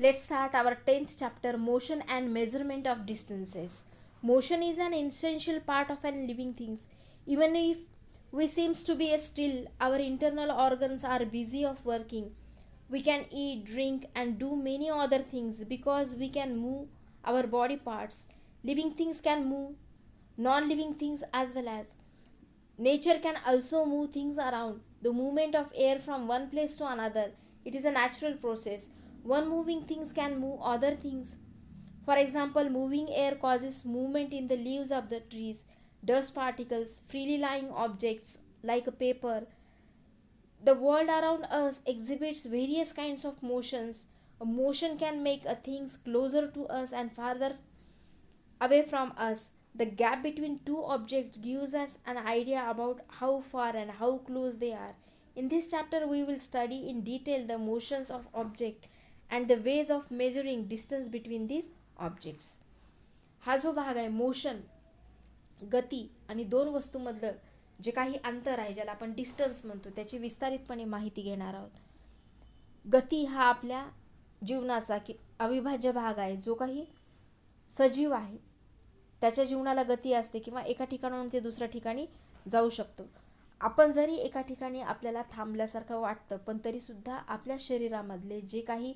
Let's start our 10th chapter, motion and measurement of distances. Motion is an essential part of an living things. Even if we seems to be still, our internal organs are busy of working. We can eat, drink and do many other things because we can move our body parts. Living things can move, non-living things as well as. Nature can also move things around. The movement of air from one place to another. It is a natural process. One moving things can move other things. For example, moving air causes movement in the leaves of the trees, dust particles, freely lying objects like a paper. The world around us exhibits various kinds of motions. A motion can make a things closer to us and farther away from us. The gap between two objects gives us an idea about how far and how close they are. In this chapter, we will study in detail the motions of objects and the ways of measuring distance between these objects. हा जो भाग आहे motion, गती आणि दोन वस्तूमधलं जे काही अंतर आहे ज्याला आपण डिस्टन्स म्हणतो त्याची विस्तारितपणे माहिती घेणार आहोत. गती हा आपल्या जीवनाचा अविभाज्य भाग आहे. जो काही सजीव आहे त्याच्या जीवनाला गती असते किंवा एका ठिकाणाहून ते दुसऱ्या ठिकाणी जाऊ शकतो. आपण जरी एका ठिकाणी आपल्याला थांबल्यासारखं वाटतं पण तरीसुद्धा आपल्या शरीरामधले जे काही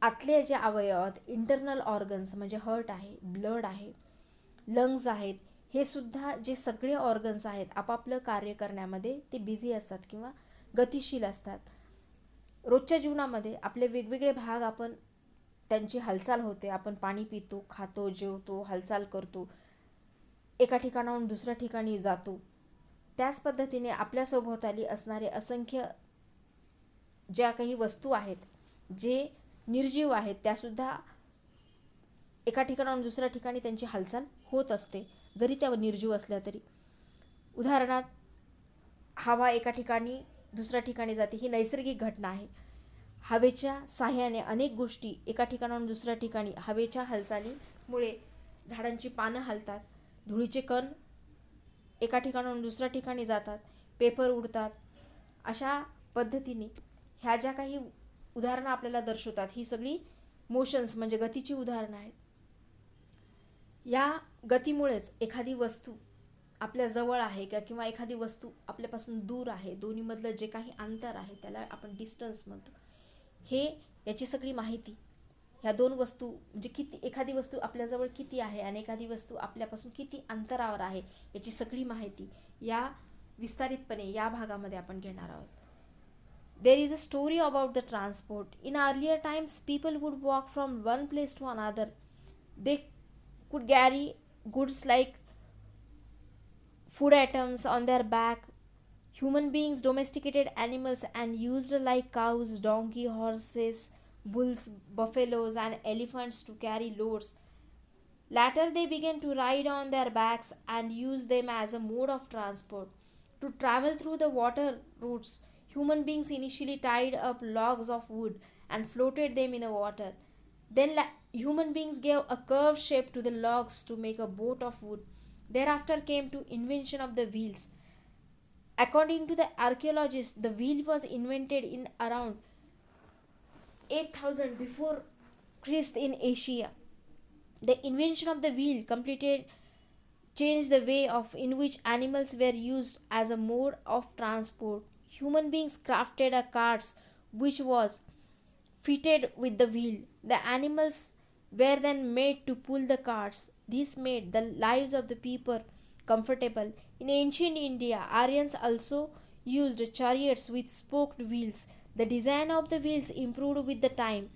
आतले जे अवयव आहेत, इंटरनल ऑर्गन्स म्हणजे हार्ट आहे, ब्लड आहे, लंग्स आहेत, हे सुद्धा जे सगळे ऑर्गन्स आहेत आपापलं कार्य करण्यामध्ये ते बिझी असतात किंवा गतिशील असतात. रोजच्या जीवनामध्ये आपले वेगवेगळे भाग आपण त्यांची हालचाल होते. आपण पाणी पितो, खातो, जेवतो, हालचाल करतो, एका ठिकाणाहून दुसऱ्या ठिकाणी जातो. त्याच पद्धतीने आपल्या सभोवताली असणारे असंख्य ज्या काही वस्तू आहेत, जे निर्जीव आहेत, त्यासुद्धा एका ठिकाणाहून दुसऱ्या ठिकाणी त्यांची हालचाल होत असते जरी त्या निर्जीव असल्या तरी. उदाहरणार्थ हवा एका ठिकाणी दुसऱ्या ठिकाणी जाते, ही नैसर्गिक घटना आहे. हवेच्या साह्याने अनेक गोष्टी एका ठिकाणाहून दुसऱ्या ठिकाणी हवेच्या हालचालीमुळे झाडांची पानं हलतात, धुळीचे कण एका ठिकाणाहून दुसऱ्या ठिकाणी जातात, पेपर उडतात. अशा पद्धतीने ह्या ज्या काही उदाहरणं आपल्याला दर्शवतात ही सगळी मोशन्स म्हणजे गतीची उदाहरणं आहेत. या गतीमुळेच एखादी वस्तू आपल्या जवळ आहे किंवा एखादी वस्तू आपल्यापासून दूर आहे, दोन्हीमधलं जे काही अंतर आहे त्याला आपण डिस्टन्स म्हणतो. हे याची सगळी माहिती ह्या दोन वस्तू म्हणजे किती, एखादी वस्तू आपल्याजवळ किती आहे आणि एखादी वस्तू आपल्यापासून किती अंतरावर आहे याची सगळी माहिती या विस्तारितपणे या भागामध्ये आपण घेणार आहोत. There is a story about the transport. In earlier times, people would walk from one place to another. They could carry goods like food items on their back. Human beings domesticated animals and used like cows, donkey, horses, bulls, buffaloes and elephants to carry loads. Later they began to ride on their backs and use them as a mode of transport. To travel through the water routes, human beings initially tied up logs of wood and floated them in the water. Then human beings gave a curved shape to the logs to make a boat of wood. Thereafter came to invention of the wheels. According to the archaeologists, the wheel was invented in around 8000 before Christ in Asia. The invention of the wheel completed changed the way of in which animals were used as a mode of transport. Human beings crafted a carts which was fitted with the wheel. The animals were then made to pull the carts. This made the lives of the people comfortable. In ancient India, Aryans also used chariots with spoked wheels. The design of the wheels improved with the time.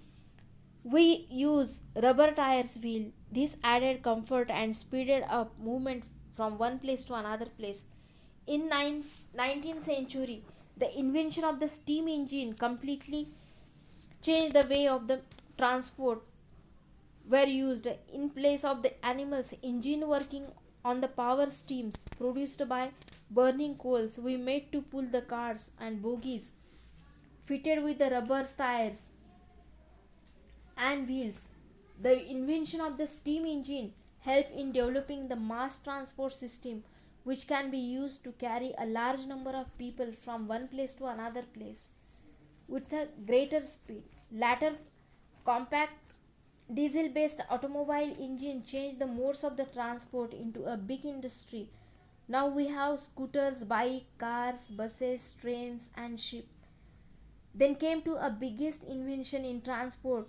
We use rubber tires wheel. This added comfort and speeded up movement from one place to another place. In 19th century, the invention of the steam engine completely changed the way of the transport were used. In place of the animals engine working on the power steams produced by burning coals, we made to pull the cars and bogies fitted with the rubber tires and wheels. The invention of the steam engine helped in developing the mass transport system which can be used to carry a large number of people from one place to another place with a greater speed. Later Compact diesel-based automobile engine changed the modes of the transport into a big industry. Now we have scooters, bike, cars, buses, trains, and ship. Then came to a biggest invention in transport,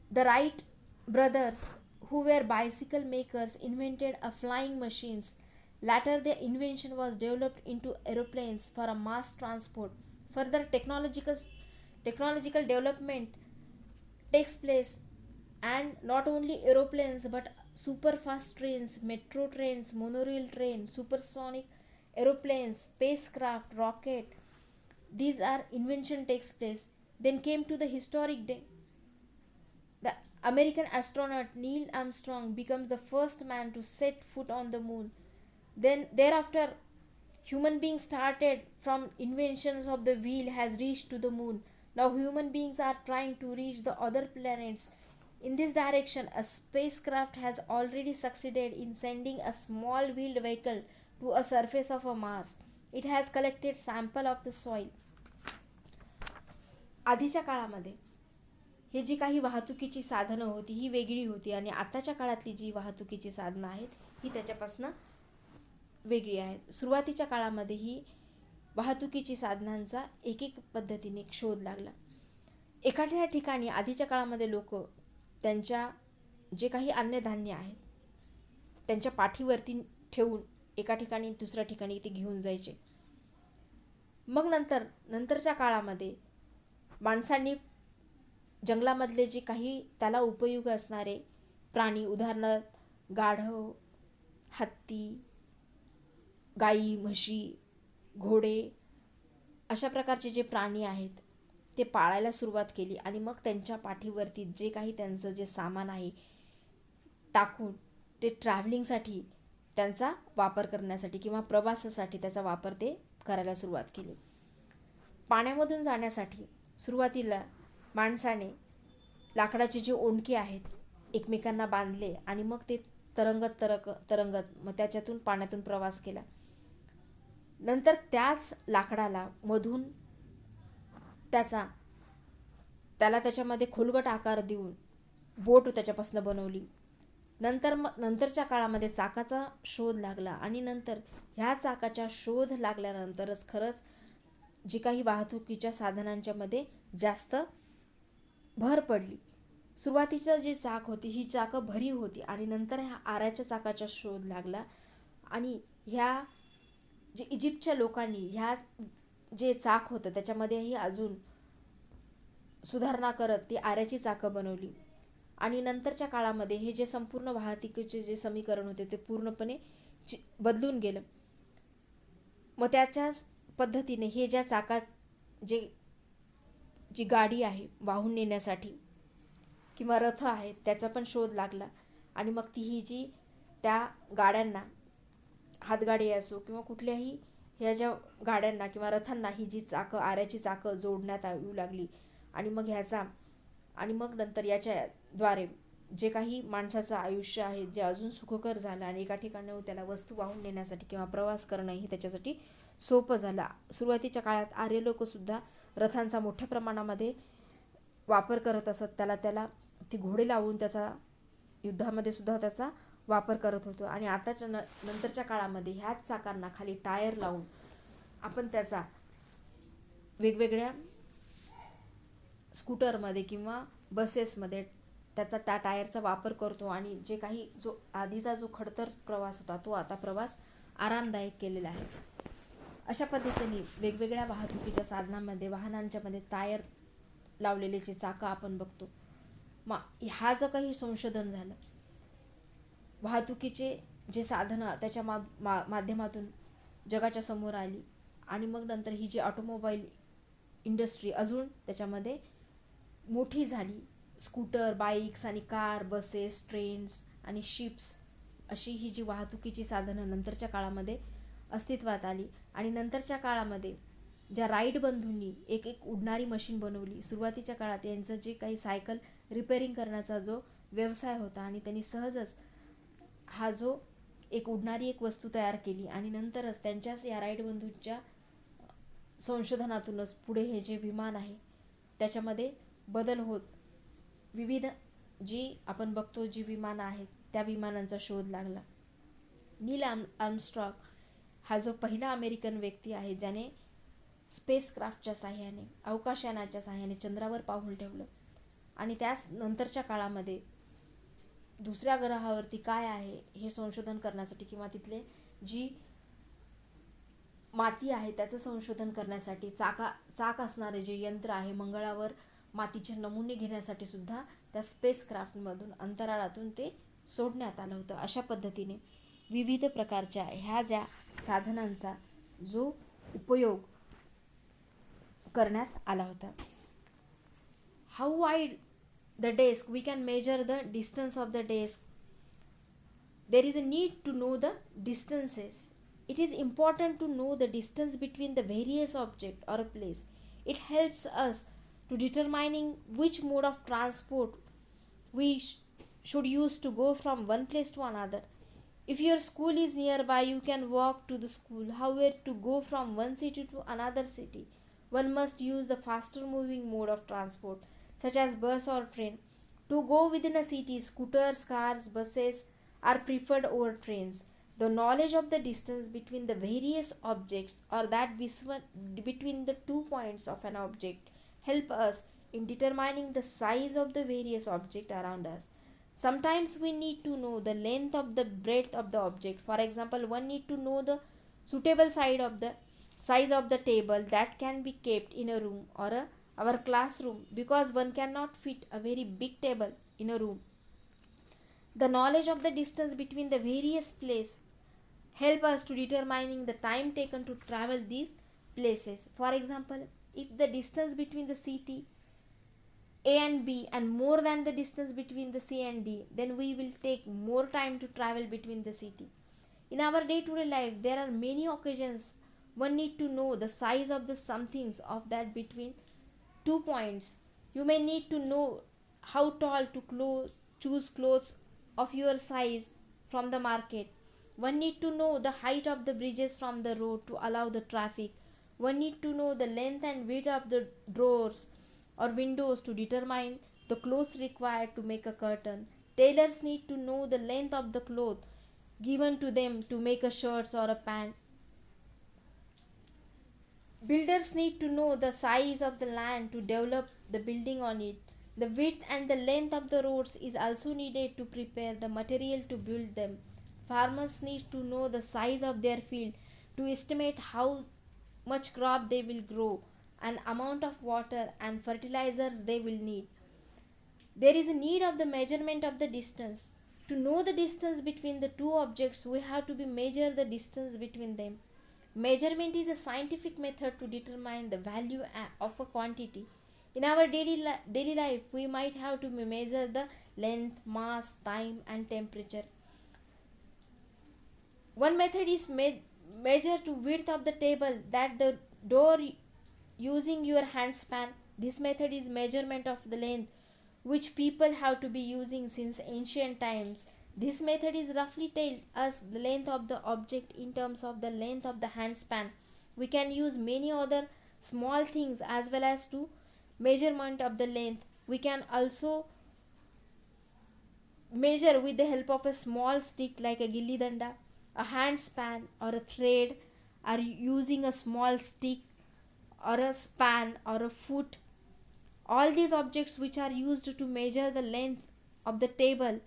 the Wright brothers, who were bicycle makers, invented a flying machines. Later, their invention was developed into aeroplanes for a mass transport. Further technological development takes place, and not only aeroplanes but super fast trains, metro trains, monorail train, supersonic aeroplanes, spacecraft, rocket, these are invention takes place. Then came to the historic day. The American astronaut Neil Armstrong becomes the first man to set foot on the moon. Then thereafter, human beings started from inventions of the wheel has reached to the moon. Now human beings are trying to reach the other planets. In this direction, a spacecraft has already succeeded in sending a small wheeled vehicle to a surface of a Mars. It has collected sample of the soil. आधीच्या काळामध्ये हे जी काही वाहतुकीची साधनं होती ही वेगळी होती, आणि आताच्या काळातली जी वाहतुकीची साधनं आहेत ही त्याच्यापासून वेगळी आहेत. सुरुवातीच्या काळामध्ये ही वाहतुकीची साधनांचा एक एक पद्धतीने शोध लागला. एखाद्या ठिकाणी आधीच्या काळामध्ये लोक त्यांच्या जे काही अन्नधान्य आहेत त्यांच्या पाठीवरती ठेवून एका ठिकाणी दुसऱ्या ठिकाणी ते घेऊन जायचे. मग नंतरच्या काळामध्ये माणसांनी जंगलामधले जे काही त्याला उपयोग असणारे प्राणी, उदाहरणार्थ गाढव, हत्ती, गाई, म्हशी, घोडे, अशा प्रकारचे जे प्राणी आहेत ते पाळायला सुरुवात केली. आणि मग त्यांच्या पाठीवरती जे काही त्यांचं जे सामान आहे टाकून ते ट्रॅव्हलिंगसाठी त्यांचा वापर करण्यासाठी किंवा प्रवासासाठी त्याचा वापर ते करायला सुरुवात केली. पाण्यामधून जाण्यासाठी सुरुवातीला माणसाने लाकडाचे जे ओंडके आहेत एकमेकांना बांधले आणि मग ते तरंगत मग त्याच्यातून पाण्यातून प्रवास केला. नंतर त्याच लाकडाला मधून त्याला त्याच्यामध्ये खोलगट आकार देऊन बोट त्याच्यापासून बनवली. नंतरच्या काळामध्ये चाकाचा शोध लागला, आणि नंतर ह्या चाकाच्या शोध लागल्यानंतरच खरंच जी काही वाहतुकीच्या साधनांच्या मध्ये जास्त भर पडली. सुरुवातीचं जे चाक होती ही चाकं भरीव होती, आणि नंतर ह्या आऱ्याच्या चाकाचा शोध लागला. आणि ह्या जे इजिप्तच्या लोकांनी ह्या जे चाक होतं त्याच्यामध्येही अजून सुधारणा करत ती आऱ्याची चाकं बनवली. आणि नंतरच्या काळामध्ये हे जे संपूर्ण वाहतुकीचे जे समीकरण होते ते पूर्णपणे बदलून गेलं. मग त्याच्याच पद्धतीने हे ज्या चाकात जी गाडी आहे वाहून नेण्यासाठी किंवा रथ आहे त्याचा पण शोध लागला. आणि मग ही जी त्या गाड्यांना, हातगाडी असो किंवा कुठल्याही ह्या ज्या गाड्यांना किंवा रथांना ही जी चाकं, आऱ्याची चाकं जोडण्यात येऊ लागली. आणि मग नंतर याच्याद्वारे जे काही माणसाचं आयुष्य आहे जे अजून सुखकर झालं, आणि एका ठिकाणाहून त्याला वस्तू वाहून नेण्यासाठी किंवा प्रवास करणं हे त्याच्यासाठी सोपं झालं. सुरुवातीच्या काळात आर्य लोकसुद्धा रथांचा मोठ्या प्रमाणामध्ये वापर करत असत. त्याला ती घोडे लावून त्याचा युद्धामध्ये सुद्धा त्याचा वापर करत होतो. आणि आताच्या नंतरच्या काळामध्ये ह्याच चाकांना खाली टायर लावून आपण त्याचा वेगवेगळ्या स्कूटरमध्ये किंवा बसेसमध्ये त्याचा टायरचा वापर करतो. आणि जे काही आधीचा जो खडतर प्रवास होता तो आता प्रवास आरामदायक केलेला आहे. अशा पद्धतीने वेगवेगळ्या वाहतुकीच्या साधनांमध्ये, वाहनांच्या मध्ये टायर लावलेले जे चाकं आपण बघतो. हा जो काही संशोधन झालं, वाहतुकीचे जे साधनं त्याच्या माध्यमातून जगाच्या समोर आली. आणि मग नंतर ही जी ऑटोमोबाईल इंडस्ट्री अजून त्याच्यामध्ये मोठी झाली. स्कूटर, बाईक्स आणि कार, बसेस, ट्रेन्स आणि शिप्स अशी ही जी वाहतुकीची साधनं नंतरच्या काळामध्ये अस्तित्वात आली. आणि नंतरच्या काळामध्ये ज्या राईट बंधूंनी एक उडणारी मशीन बनवली. सुरुवातीच्या काळात यांचं जे काही सायकल रिपेअरिंग करण्याचा जो व्यवसाय होता, आणि त्यांनी सहजच हा जो एक उडणारी वस्तू तयार केली. आणि नंतरच त्यांच्याच या राईट बंधूंच्या संशोधनातूनच पुढे हे जे विमान आहे त्याच्यामध्ये बदल होत विविध जी आपण बघतो जी विमानं आहेत त्या विमानांचा शोध लागला. नील आर्मस्ट्रॉंग हा जो पहिला अमेरिकन व्यक्ती आहे ज्याने स्पेसक्राफ्टच्या साहाय्याने अवकाशयानाच्या साहाय्याने चंद्रावर पाऊल ठेवलं आणि त्याच नंतरच्या काळामध्ये दुसऱ्या ग्रहावरती काय आहे हे संशोधन करण्यासाठी किंवा तिथले जी माती आहे त्याचं संशोधन करण्यासाठी चाक असणारे जे यंत्र आहे मंगळावर मातीचे नमुने घेण्यासाठी सुद्धा त्या स्पेसक्राफ्टमधून अंतराळातून ते सोडण्यात आलं होतं. अशा पद्धतीने विविध प्रकारच्या ह्या ज्या साधनांचा जो उपयोग करण्यात आला होता. How wide the desk, we can measure the distance of the desk. There is a need to know the distances. It is important to know the distance between the various object or a place. It helps us to determining which mode of transport we should use to go from one place to another. If your school is nearby, you can walk to the school. However, to go from one city to another city, one must use the faster moving mode of transport, such as bus or train. To go within a city, scooters, cars, buses are preferred over trains. The knowledge of the distance between the various objects or that between the 2 points of an object help us in determining the size of the various objects around us. Sometimes we need to know the length of the breadth of the object. For example, one need to know the suitable size of the table that can be kept in a room or our classroom, because one cannot fit a very big table in a room. The knowledge of the distance between the various places help us to determining the time taken to travel these places. For example, if the distance between the city A and B and more than the distance between the C and D, then we will take more time to travel between the city. In our day-to-day life, there are many occasions one need to know the size of the somethings of that between 2 points. You may need to know how tall to choose clothes of your size from the market. One need to know the height of the bridges from the road to allow the traffic. One need to know the length and width of the doors or windows to determine the clothes required to make a curtain. Tailors need to know the length of the cloth given to them to make a shirt or a pant. Builders need to know the size of the land to develop the building on it. The width and the length of the roads is also needed to prepare the material to build them. Farmers need to know the size of their field to estimate how much crop they will grow and amount of water and fertilizers they will need. There is a need of the measurement of the distance. To know the distance between the two objects, we have to measure the distance between them. Measurement is a scientific method to determine the value of a quantity. In our daily life, we might have to measure the length, mass, time, and temperature. One method is measure to width of the table that the door using your hand span. This method is measurement of the length which people have to be using since ancient times. This method is roughly tells us the length of the object in terms of the length of the hand span. We can use many other small things as well as to measurement of the length. We can also measure with the help of a small stick like a gilli danda, a hand span or a thread, or using a small stick or a span or a foot. All these objects which are used to measure the length of the table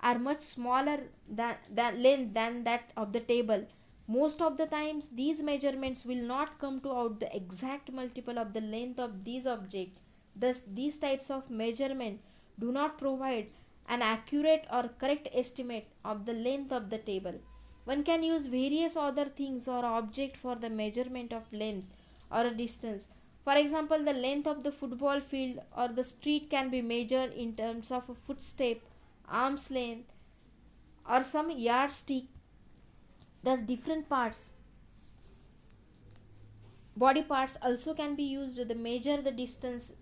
are much smaller than that of the table. Most of the times these measurements will not come to out the exact multiple of the length of these objects. Thus these types of measurement do not provide an accurate or correct estimate of the length of the table. One can use various other things or objects for the measurement of length or a distance. For example, the length of the football field or the street can be measured in terms of a footstep, arm's length, or some yardstick. Thus different body parts also can be used to measure the distance.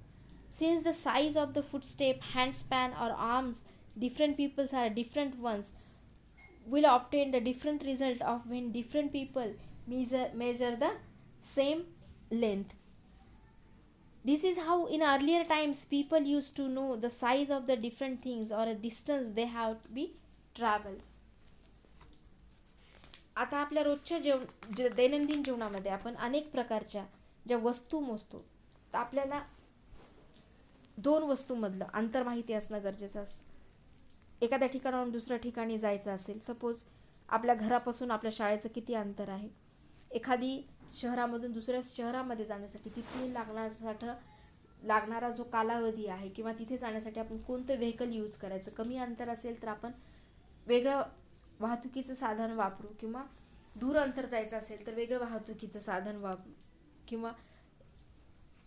Since the size of the footstep, hand span or arms, different peoples are different ones, will obtain the different result of when different people measure the same length. This is how in earlier times people used to know the size of the different things or a distance they have to be traveled. आता आपल्या रोजच्या दैनंदिन जीवनामध्ये आपण अनेक प्रकारच्या ज्या वस्तू मोजतो, तर आपल्याला दोन वस्तूमधलं अंतर माहिती असणं गरजेचं असतं. एखाद्या ठिकाणाहून दुसऱ्या ठिकाणी जायचं असेल, सपोज आपल्या घरापासून आपल्या शाळेचं किती अंतर आहे, एखादी शहरामधून दुसऱ्या शहरामध्ये जाण्यासाठी तिथे लागणारा जो कालावधी आहे किंवा तिथे जाण्यासाठी आपण कोणतं व्हेकल यूज करायचं. कमी अंतर असेल तर आपण वेगळं वाहतुकीचं साधन वापरू, किंवा दूर अंतर जायचं असेल तर वेगळं वाहतुकीचं साधन वापरू, किंवा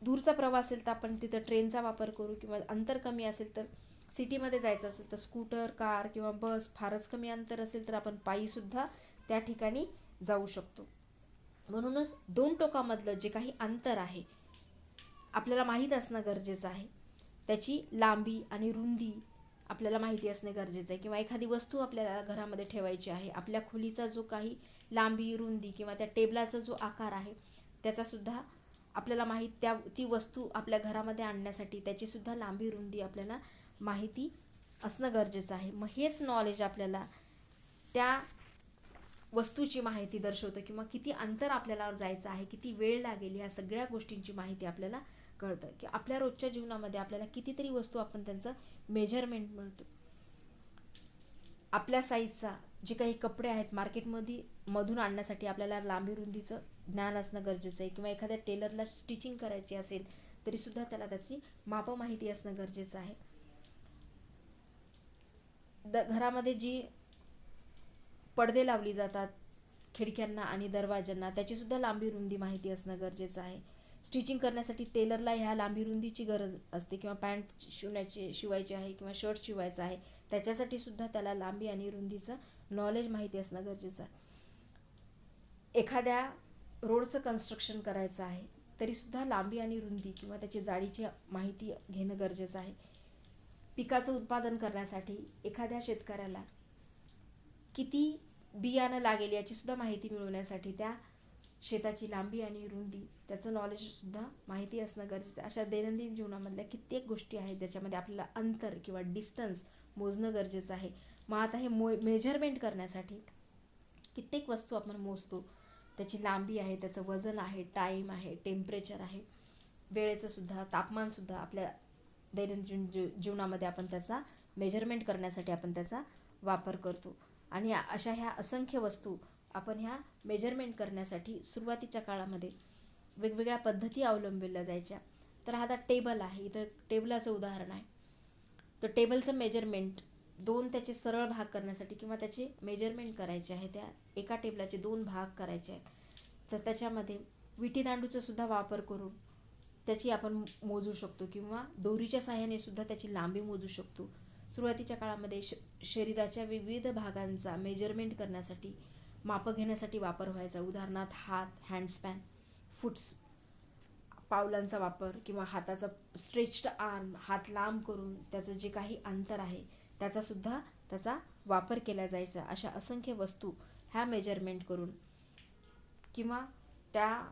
दूरचा प्रवास असेल तर आपण तिथं ट्रेनचा वापर करू, किंवा अंतर कमी असेल तर सिटीमध्ये जायचं असेल तर स्कूटर, कार किंवा बस. फारच कमी अंतर असेल तर आपण पायीसुद्धा त्या ठिकाणी जाऊ शकतो. म्हणूनच दोन टोकामधलं जे काही अंतर आहे आपल्याला माहीत असणं गरजेचं आहे. त्याची लांबी आणि रुंदी आपल्याला माहिती असणे गरजेचं आहे. किंवा एखादी वस्तू आपल्याला घरामध्ये ठेवायची आहे, आपल्या खोलीचा जो काही लांबी, रुंदी किंवा त्या टेबलाचा जो आकार आहे त्याचासुद्धा आपल्याला ती वस्तू आपल्या घरामध्ये आणण्यासाठी त्याचीसुद्धा लांबी, रुंदी आपल्याला माहिती असणं गरजेचं आहे. मग हेच नॉलेज आपल्याला त्या वस्तूची माहिती दर्शवतं, किंवा किती अंतर आपल्याला जायचं आहे, किती वेळ लागेल, ह्या सगळ्या गोष्टींची माहिती आपल्याला कळतं. की आपल्या रोजच्या जीवनामध्ये आपल्याला कितीतरी वस्तू आपण त्यांचं मेजरमेंट मिळतो. आपल्या साईजचा जे काही कपडे आहेत मधून आणण्यासाठी आपल्याला लांबी, रुंदीचं ज्ञान असणं गरजेचं आहे. किंवा एखाद्या टेलरला स्टिचिंग करायची असेल तरीसुद्धा त्याला त्याची मापं माहिती असणं गरजेचं आहे. घरामध्ये जी पडदे लावली जातात खिडक्यांना आणि दरवाज्यांना, त्याचीसुद्धा लांबी, रुंदी माहिती असणं गरजेचं आहे. स्टिचिंग करण्यासाठी टेलरला ह्या लांबी, रुंदीची गरज असते. किंवा पॅन्ट शिवायची आहे किंवा शर्ट शिवायचं आहे, त्याच्यासाठी सुद्धा त्याला लांबी आणि रुंदीचं नॉलेज माहिती असणं गरजेचं आहे. एखाद्या रोडचं कन्स्ट्रक्शन करायचं आहे तरीसुद्धा लांबी आणि रुंदी किंवा त्याची जाडीची माहिती घेणं गरजेचं आहे. पिकाचं उत्पादन करण्यासाठी एखाद्या शेतकऱ्याला किती बियाणं लागेल याचीसुद्धा माहिती मिळवण्यासाठी त्या शेताची लांबी आणि रुंदी, त्याचं नॉलेजसुद्धा माहिती असणं गरजेचं आहे. अशा दैनंदिन जीवनामधल्या कित्येक गोष्टी आहेत ज्याच्यामध्ये आपल्याला अंतर किंवा डिस्टन्स मोजणं गरजेचं आहे. मग आता हे मेजरमेंट करण्यासाठी कित्येक वस्तू आपण मोजतो. त्याची लांबी आहे, त्याचं वजन आहे, टाईम आहे, टेम्परेचर आहे, वेळेचंसुद्धा, तापमानसुद्धा आपल्या दैनंदिन जीवनामध्ये आपण त्याचा मेजरमेंट करण्यासाठी आपण त्याचा वापर करतो. आणि अशा ह्या असंख्य वस्तू आपण ह्या मेजरमेंट करण्यासाठी सुरुवातीच्या काळामध्ये वेगवेगळ्या पद्धती अवलंबल्या जायच्या. तर आता टेबल आहे, इथं टेबलाचं उदाहरण आहे. तर टेबलचं मेजरमेंट त्याचे सरळ भाग करण्यासाठी किंवा त्याचे मेजरमेंट करायचे आहे, त्या एका टेबलाचे 2 भाग करायचे आहेत, तर त्याच्यामध्ये विटीदांडूचा सुद्धा वापर करून त्याची आपण मोजू शकतो, किंवा दोरीच्या साहाय्याने सुद्धा त्याची लांबी मोजू शकतो. सुरुवातीच्या काळामध्ये शरीराच्या विविध भागांचा मेजरमेंट करण्यासाठी, मापं घेण्यासाठी वापर व्हायचा. उदाहरणार्थ हात, हँडस्पॅन, फुट्स, पावलांचा वापर, किंवा हाताचा स्ट्रेच्ड आर्म, हात लांब करून त्याचं जे काही अंतर आहे त्याचा वापर केला जायचा. अशा असंख्य वस्तू ह्या मेजरमेंट करून किंवा त्या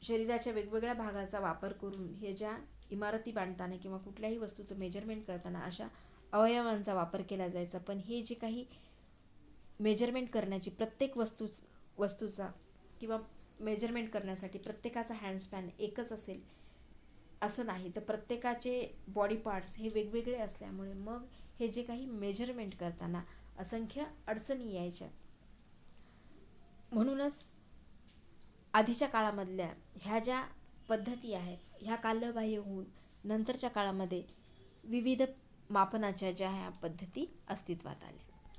शरीराच्या वेगवेगळ्या भागाचा वापर करून हे ज्या इमारती बांधताना किंवा कुठल्याही वस्तूचं मेजरमेंट करताना अशा अवयवांचा वापर केला जायचा. पण हे जे काही मेजरमेंट करण्याची प्रत्येक वस्तूचा किंवा मेजरमेंट करण्यासाठी प्रत्येकाचा हँडस्पॅन एकच असेल असं नाही, तर प्रत्येकाचे बॉडी पार्ट्स हे वेगवेगळे असल्यामुळे मग हे जे काही मेजरमेंट करताना असंख्य अडचणी यायच्या. म्हणूनच आधीच्या काळामधल्या ह्या ज्या पद्धती आहेत ह्या कालबाह्य होऊन नंतरच्या काळामध्ये विविध मापनाच्या ज्या ह्या पद्धती अस्तित्वात आल्या.